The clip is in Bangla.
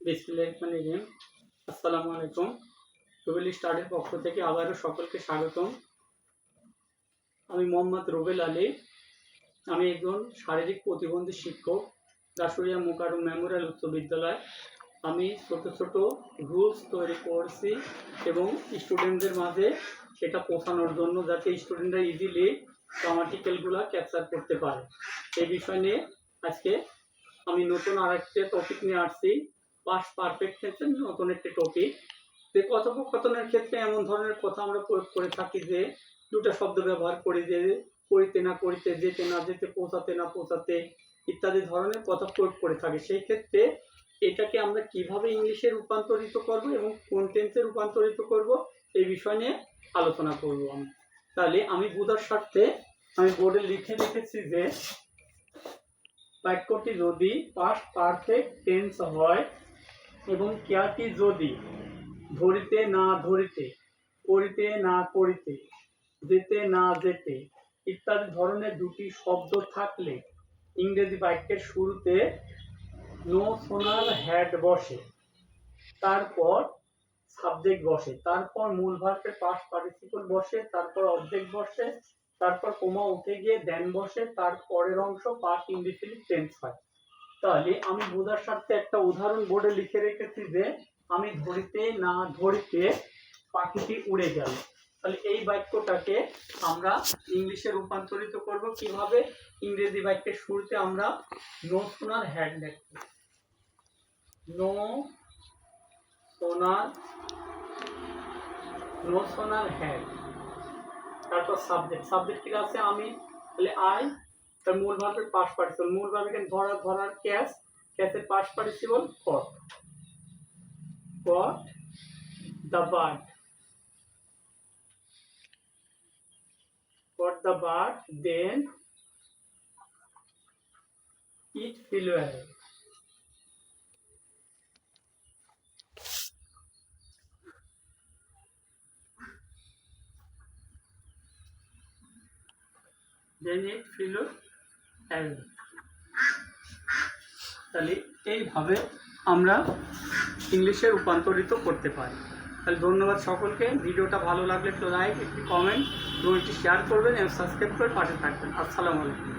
বিসমিল্লাহির আসসালামু আলাইকুম। রুবেল স্টাডির পক্ষ থেকে আবারও সকলকে স্বাগতম। আমি মোহাম্মদ রুবেল আলী। আমি একজন শারীরিক প্রতিবন্ধী শিক্ষক, দাসুরিয়া মুকাররম মেমোরিয়াল উচ্চ বিদ্যালয়। আমি ছোট ছোট রুলস তৈরি করছি এবং স্টুডেন্টদের মাঝে সেটা পৌঁছানোর জন্য, যাতে স্টুডেন্টরা ইজিলি গ্রামাটিক্যালগুলো ক্যাপচার করতে পারে। এই বিষয় নিয়ে আজকে আমি নতুন আরেকটা টপিক নিয়ে আসছি। পাস্ট পারফেক্ট টেন্সের নতুন একটি টপিক। যে কথোপকথনের ক্ষেত্রে এমন ধরনের কথা আমরা প্রয়োগ করে থাকি যে দুটা শব্দ ব্যবহার করি, যে করিতে না করিতে, যেতে না যেতে, পৌঁছাতে না পৌঁছাতে ইত্যাদি ধরনের কথা প্রয়োগ করে থাকি। সেই ক্ষেত্রে এটাকে আমরা কিভাবে ইংলিশে রূপান্তরিত করব এবং কোন টেন্সে রূপান্তরিত করব এই বিষয় নিয়ে আলোচনা করব আমি। তাহলে আমি বোঝার স্বার্থে আমি বোর্ডে লিখে রেখেছি যে বাক্যটি যদি পাস্ট পারফেক্ট টেন্স হয় এবং ক্রিয়াটি যদি ধরিতে না ধরিতে, করিতে না করিতে, যেতে না যেতে ইত্যাদি ধরনের দুটি শব্দ থাকলে ইংরেজি বাক্যের শুরুতে নো সোনার হ্যাড বসে, তারপর সাবজেক্ট বসে, তারপর মূল ভার্বের পাস্ট পার্টিসিপল বসে, তারপর অবজেক্ট বসে, তারপর কোমা উঠে গিয়ে দেন বসে, তার পরের অংশ পাস্ট ইনডিফিনিট টেন্স হয়। তাহলে আমি বোঝার স্বার্থে একটা উদাহরণ বোর্ডে লিখে রেখেছি যে আমি ধরিতে না ধরিতে পাখিটি উড়ে গেল। তাহলে এই বাক্যটাকে আমরা ইংলিশে রূপান্তরিত করব কিভাবে? ইংরেজি বাক্যের শুরুতে আমরা নো সোনার হ্যাড লিখব, নো সোনার হ্যাড, তারপর সাবজেক্ট কি আছে আমি, তাহলে আই, তার মূল ভার্বের পাস্ট পার্টিসিপল, মূল ভার্ব এখানে ধরার ক্যাচের past participle caught the bird, then it flew away. তাহলে এইভাবে আমরা ইংলিশে রূপান্তরিত করতে পারি। তাহলে ধন্যবাদ সকলকে। ভিডিওটা ভালো লাগলে একটু লাইক, একটি কমেন্ট এবং একটি শেয়ার করবেন এবং সাবস্ক্রাইব করে পাশে থাকবেন। আসসালামু আলাইকুম।